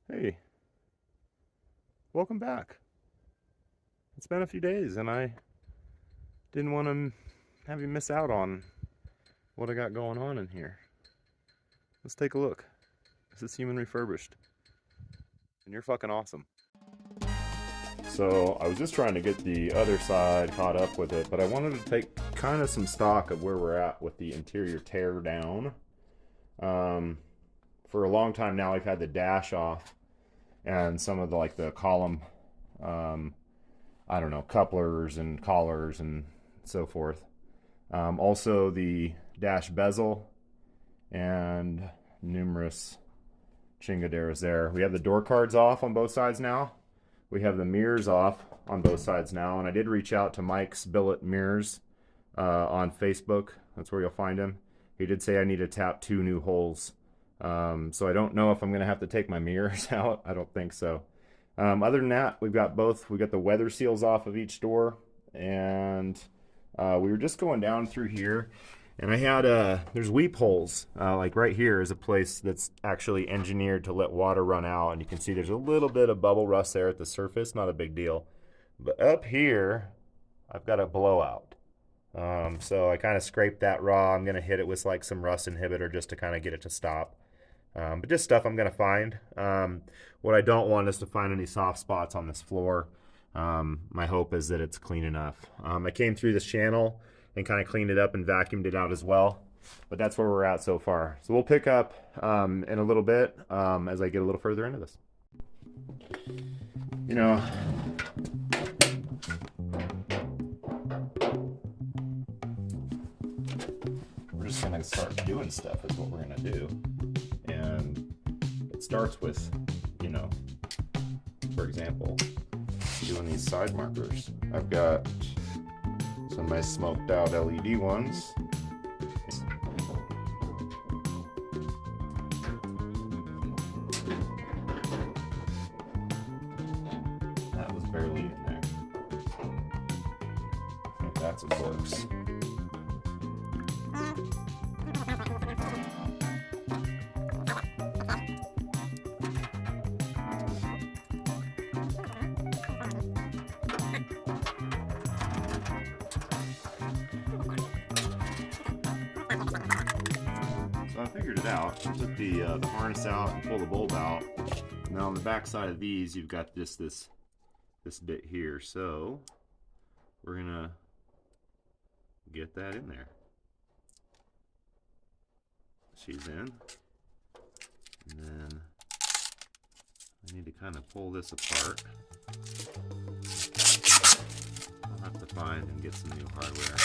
Hey, welcome back. It's been a few days and I didn't want to have you miss out on what I got going on in here. Let's take a look. This is Human Refurbished. And you're fucking awesome. So I was just trying to get the other side caught up with it, but I wanted to take kind of some stock of where we're at with the interior tear down. For a long time now, I've had the dash off and some of the column, I don't know, couplers and collars and so forth. Also the dash bezel and numerous chingaderas there. We have the door cards off on both sides now. We have the mirrors off on both sides now, and I did reach out to Mike's Billet Mirrors on Facebook. That's where you'll find him. He did say I need to tap 2 new holes. So I don't know if I'm going to have to take my mirrors out. I don't think so. Other than that, we've got the weather seals off of each door, and we were just going down through here, and I had there's weep holes. Like right here is a place that's actually engineered to let water run out, and you can see there's a little bit of bubble rust there at the surface, not a big deal. But up here, I've got a blowout. So I kind of scraped that raw. I'm going to hit it with like some rust inhibitor just to kind of get it to stop. But just stuff I'm going to find. What I don't want is to find any soft spots on this floor. My hope is that it's clean enough. I came through this channel and kind of cleaned it up and vacuumed it out as well. But that's where we're at so far. So we'll pick up in a little bit as I get a little further into this. You know, we're just going to start doing stuff is what we're going to do. And it starts with, for example, doing these side markers. I've got some nice smoked out LED ones. That was barely in there. I think that's what works. So I figured it out. I took the harness out and pull the bulb out. Now on the back side of these, you've got this bit here. So we're gonna get that in there. She's in, and then I need to kind of pull this apart. I'll have to find and get some new hardware.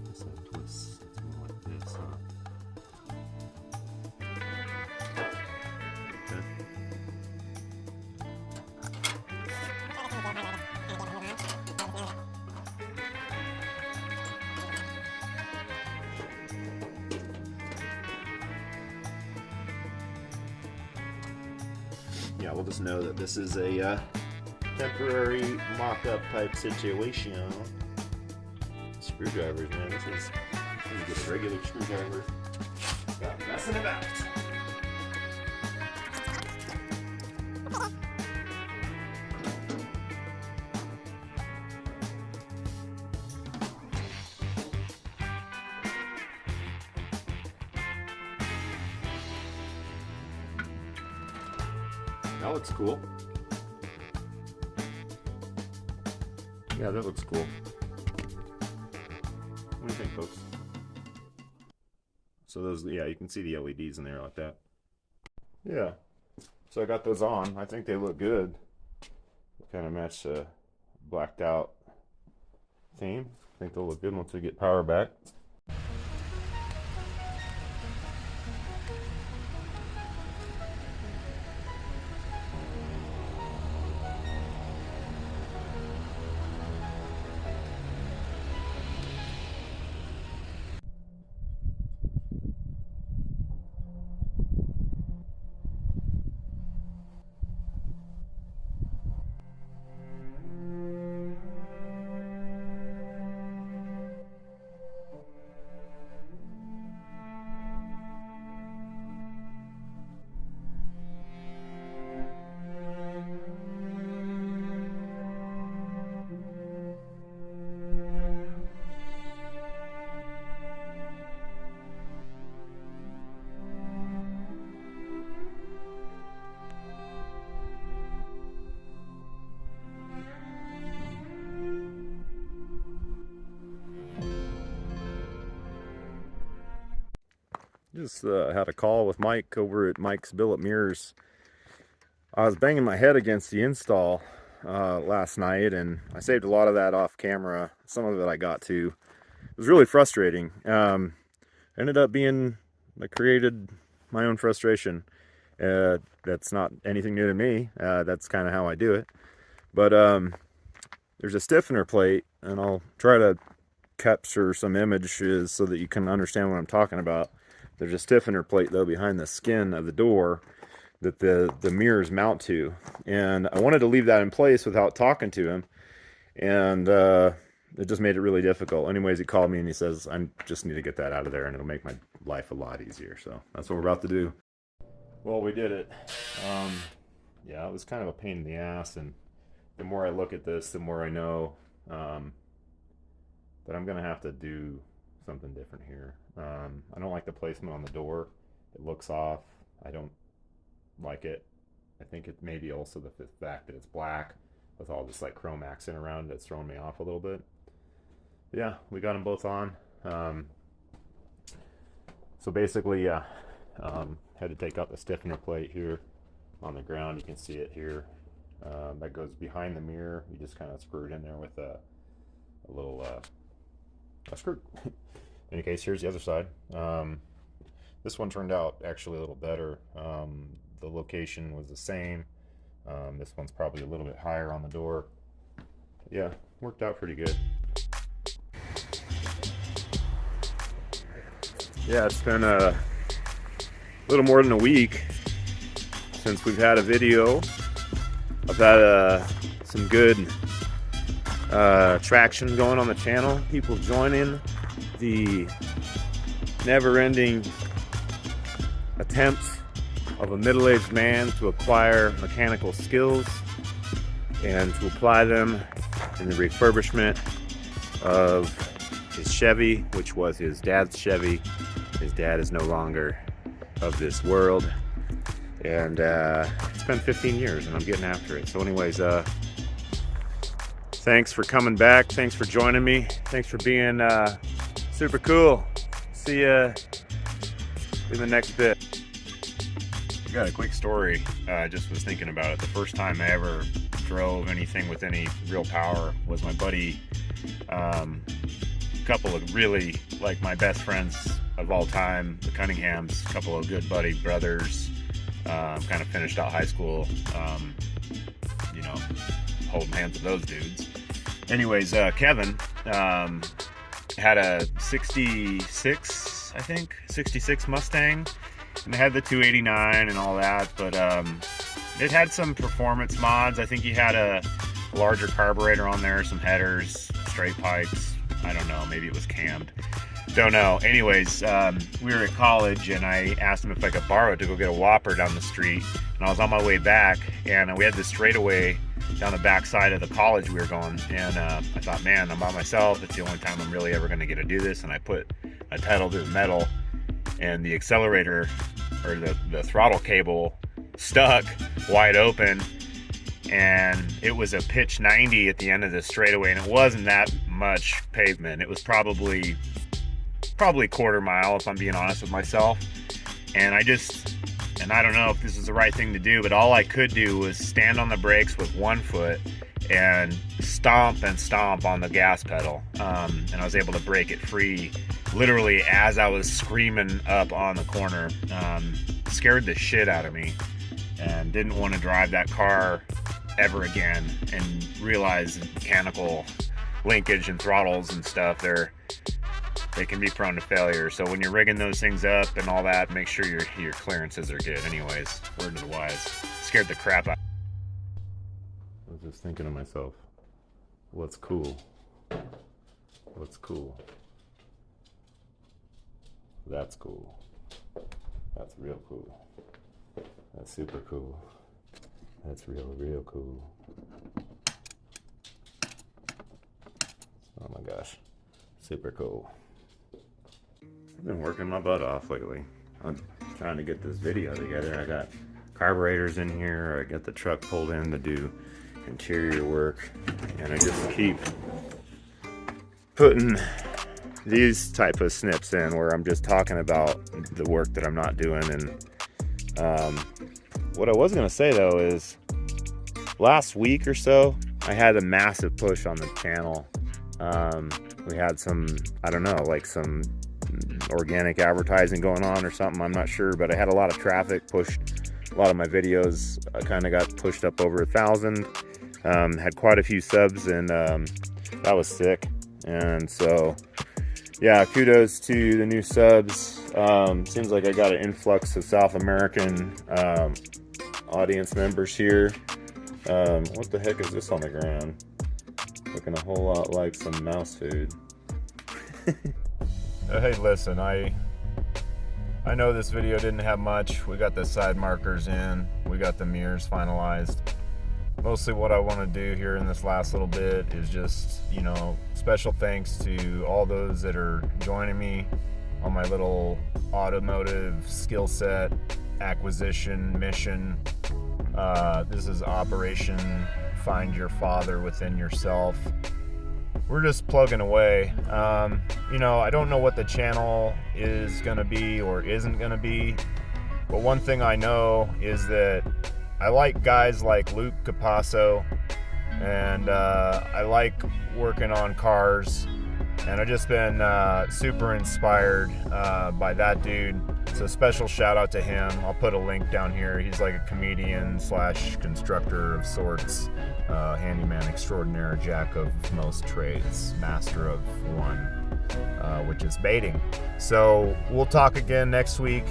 This will twist. It's more like this, huh? Okay. Yeah, we'll just know that this is a temporary mock-up type situation. Screwdrivers, man, this is just a regular screwdriver. Got messing about. That looks cool. Yeah, that looks cool. What do you think, folks? So those, yeah, you can see the LEDs in there like that. Yeah. So I got those on. I think they look good. They kind of match the blacked out theme. I think they'll look good once we get power back. Just had a call with Mike over at Mike's Billet Mirrors. I was banging my head against the install last night, and I saved a lot of that off camera. Some of it I got to. It was really frustrating. Ended up being, I created my own frustration. That's not anything new to me. That's kind of how I do it. But there's a stiffener plate, and I'll try to capture some images so that you can understand what I'm talking about. There's a stiffener plate though behind the skin of the door that the mirrors mount to, and I wanted to leave that in place without talking to him, and it just made it really difficult. Anyways, he called me and he says, I just need to get that out of there and it'll make my life a lot easier. So that's what we're about to do. Well, we did it. Yeah, it was kind of a pain in the ass, and the more I look at this, the more I know that I'm gonna have to do something different here. I don't like the placement on the door. It looks off. I don't like it. I think it may be also the fact that it's black with all this like chrome accent around it that's throwing me off a little bit. Yeah, we got them both on. So basically, yeah, had to take out the stiffener plate here on the ground. You can see it here. That goes behind the mirror. You just kind of screw it in there with a little a screw. In any case, here's the other side. This one turned out actually a little better. The location was the same. This one's probably a little bit higher on the door. Yeah, worked out pretty good. Yeah, it's been a little more than a week since we've had a video. I've had some good traction going on the channel. People joining the never-ending attempts of a middle-aged man to acquire mechanical skills and to apply them in the refurbishment of his Chevy, which was his dad's Chevy. His dad is no longer of this world, and it's been 15 years and I'm getting after it. So anyways, thanks for coming back. Thanks for joining me. Thanks for being super cool. See ya in the next bit. I got a quick story. I just was thinking about it. The first time I ever drove anything with any real power was my buddy, a couple of really like my best friends of all time, the Cunninghams, a couple of good buddy brothers, kind of finished out high school, you know, holding hands with those dudes. Anyways, Kevin had a 66, I think, 66 Mustang, and it had the 289 and all that, but it had some performance mods. I think he had a larger carburetor on there, some headers, straight pipes. I don't know, maybe it was cammed. Don't know. Anyways, we were at college, and I asked him if I could borrow it to go get a Whopper down the street, and I was on my way back, and we had this straightaway down the back side of the college we were going, and I thought, man, I'm by myself. It's the only time I'm really ever going to get to do this, and I put a pedal to the metal, and the accelerator, or the throttle cable, stuck wide open, and it was a pitch 90 at the end of the straightaway, and it wasn't that much pavement. It was probably quarter mile, if I'm being honest with myself. And I don't know if this is the right thing to do, but all I could do was stand on the brakes with one foot and stomp on the gas pedal. And I was able to break it free literally as I was screaming up on the corner. Scared the shit out of me, and didn't want to drive that car ever again, and realize mechanical linkage and throttles and stuff, they can be prone to failure. So when you're rigging those things up and all that, make sure your clearances are good. Anyways, word to the wise. Scared the crap out. I was just thinking to myself, what's cool? What's cool? That's cool. That's real cool. That's super cool. That's real cool. Oh my gosh. Super cool. I've been working my butt off lately. I'm trying to get this video together. I got carburetors in here. I got the truck pulled in to do interior work. And I just keep putting these type of snips in where I'm just talking about the work that I'm not doing. And what I was gonna say though is last week or so I had a massive push on the channel. We had some, I don't know, like some organic advertising going on or something, I'm not sure, but I had a lot of traffic, pushed a lot of my videos, kind of got pushed up over 1,000, had quite a few subs, and that was sick. And so yeah, kudos to the new subs. Seems like I got an influx of South American audience members here. What the heck is this on the ground? Looking a whole lot like some mouse food. Hey, listen, I know this video didn't have much. We got the side markers in, we got the mirrors finalized. Mostly what I want to do here in this last little bit is just, you know, special thanks to all those that are joining me on my little automotive skill set acquisition mission. This is Operation Find Your Father Within Yourself. We're just plugging away. You know, I don't know what the channel is gonna be or isn't gonna be, but one thing I know is that I like guys like Luke Capasso, and I like working on cars, and I've just been super inspired by that dude. So special shout out to him. I'll put a link down here. He's like a comedian slash constructor of sorts, handyman extraordinaire, jack of most trades, master of one, which is baiting. So we'll talk again next week.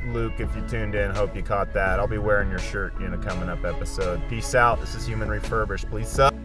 Luke, if you tuned in, hope you caught that. I'll be wearing your shirt in a coming up episode. Peace out. This is Human Refurbished. Please sup.